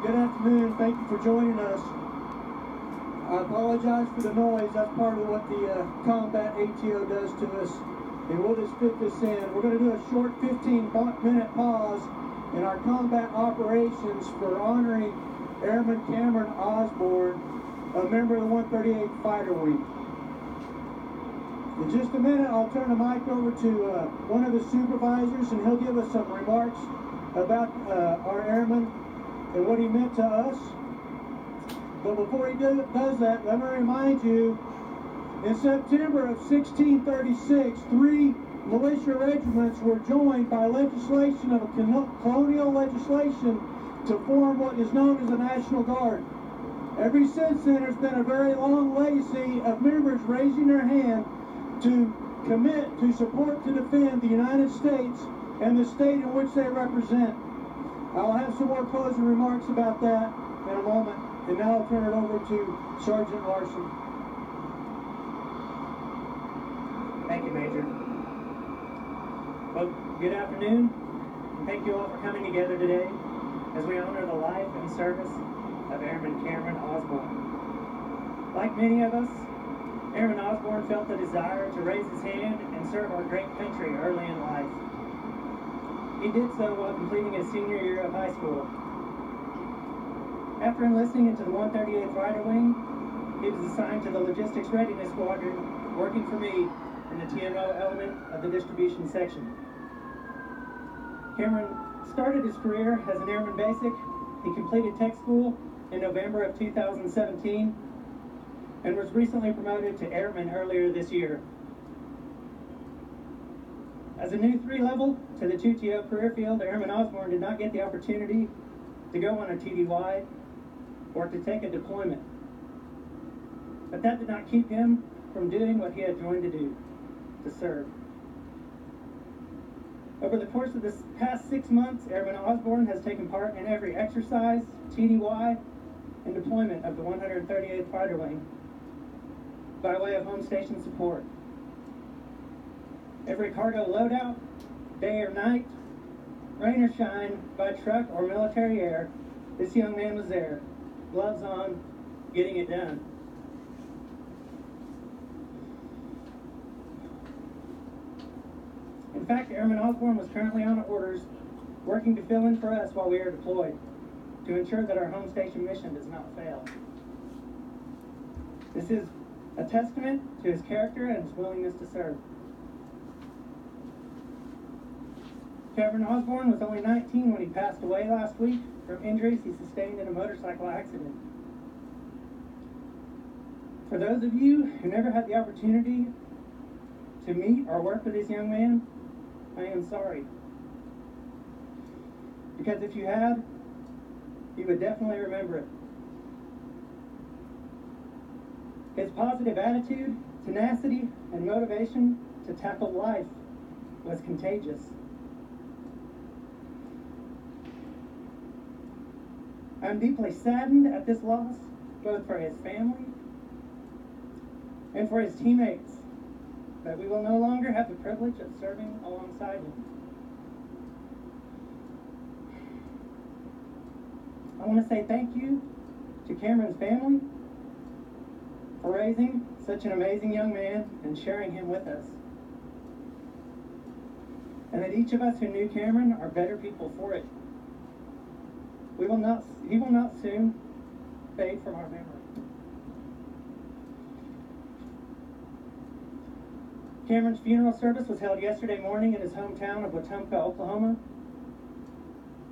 Good afternoon. Thank you for joining us. I apologize for the noise. That's part of what the combat ATO does to us. And we'll just fit this in. We're going to do a short 15-minute pause in our combat operations for honoring Airman Cameron Osborn, a member of the 138th Fighter Wing. In just a minute, I'll turn the mic over to one of the supervisors, and he'll give us some remarks about our airman and what he meant to us. But before he does that, let me remind you, in September of 1636, 3 militia regiments were joined by legislation of a colonial legislation to form what is known as the National Guard. Ever since then, there's been a very long legacy of members raising their hand to commit to support to defend the United States and the state in which they represent. I'll have some more closing remarks about that in a moment, and now I'll turn it over to Sergeant Larson. Thank you, Major. Well, good afternoon, and thank you all for coming together today as we honor the life and service of Airman Cameron Osborn. Like many of us, Airman Osborn felt the desire to raise his hand and serve our great country early in life. He did so while completing his senior year of high school. After enlisting into the 138th Fighter Wing, he was assigned to the Logistics Readiness Squadron, working for me in the TMO element of the distribution section. Cameron started his career as an airman basic. He completed tech school in November of 2017 and was recently promoted to airman earlier this year. As a new 3-level to the 2TO career field, Airman Osborn did not get the opportunity to go on a TDY or to take a deployment. But that did not keep him from doing what he had joined to do, to serve. Over the course of this past 6 months, Airman Osborn has taken part in every exercise, TDY, and deployment of the 138th Fighter Wing by way of home station support. Every cargo loadout, day or night, rain or shine, by truck or military air, this young man was there, gloves on, getting it done. In fact, Airman Osborn was currently on orders, working to fill in for us while we are deployed, to ensure that our home station mission does not fail. This is a testament to his character and his willingness to serve. Cameron Osborn was only 19 when he passed away last week from injuries he sustained in a motorcycle accident. For those of you who never had the opportunity to meet or work with this young man, I am sorry. Because if you had, you would definitely remember it. His positive attitude, tenacity, and motivation to tackle life was contagious. I'm deeply saddened at this loss, both for his family and for his teammates, that we will no longer have the privilege of serving alongside him. I want to say thank you to Cameron's family for raising such an amazing young man and sharing him with us. And that each of us who knew Cameron are better people for it. He will not soon fade from our memory. Cameron's funeral service was held yesterday morning in his hometown of Wetumpka, Oklahoma.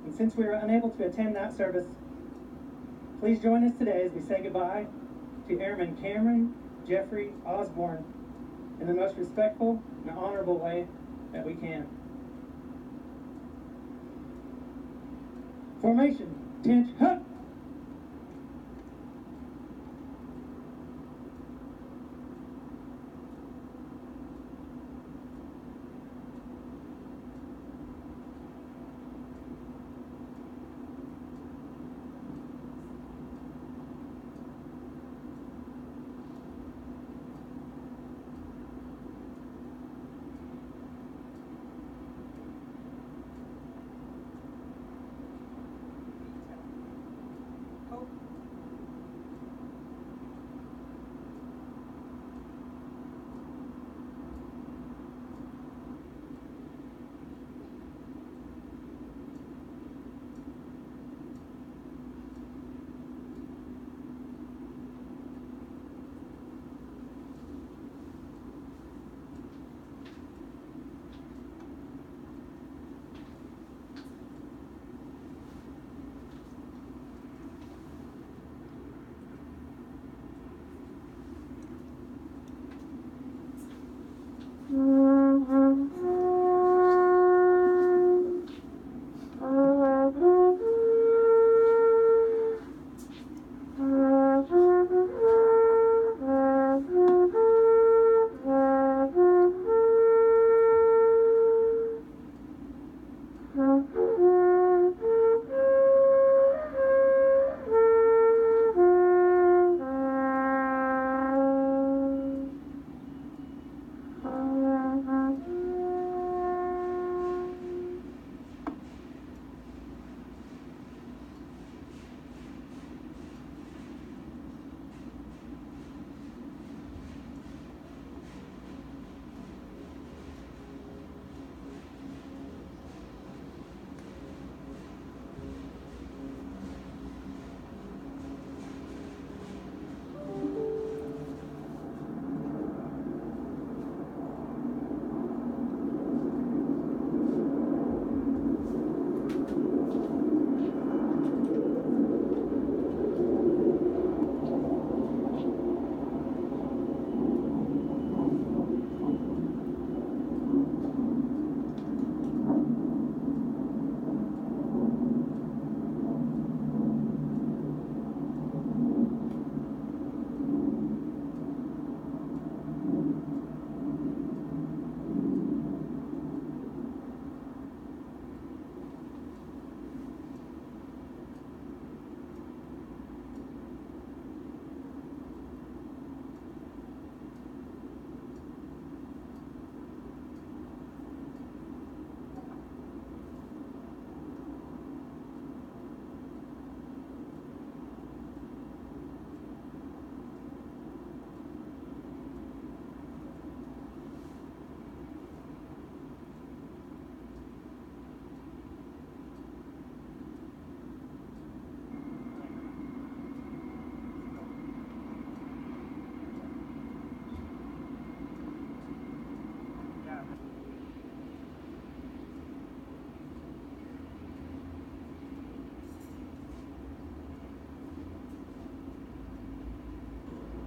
And since we were unable to attend that service, please join us today as we say goodbye to Airman Cameron Jeffrey Osborn in the most respectful and honorable way that we can. Formation, attention, hut!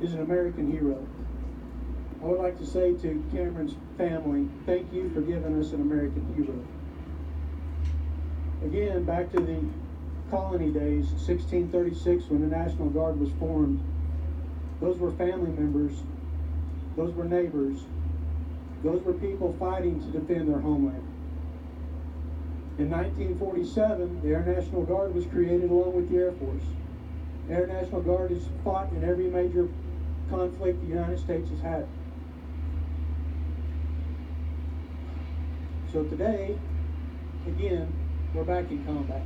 is an American hero. I would like to say to Cameron's family, thank you for giving us an American hero. Again, back to the colony days, 1636, when the National Guard was formed, those were family members, those were neighbors, those were people fighting to defend their homeland. In 1947, the Air National Guard was created along with the Air Force. The Air National Guard has fought in every major conflict the United States has had. So today, again, we're back in combat.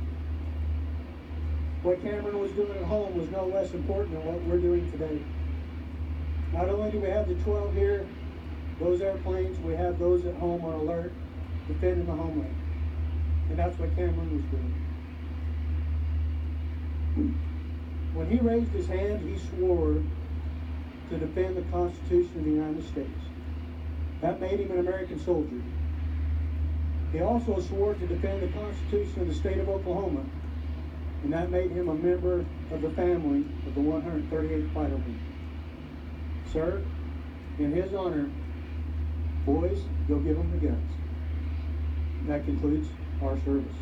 What Cameron was doing at home was no less important than what we're doing today. Not only do we have the 12 here, those airplanes, we have those at home on alert, defending the homeland. And that's what Cameron was doing. When he raised his hand, he swore to defend the Constitution of the United States. That made him an American soldier. He also swore to defend the Constitution of the state of Oklahoma, and that made him a member of the family of the 138th Fighter Wing. Sir, in his honor, boys, go give them the guns. That concludes our service.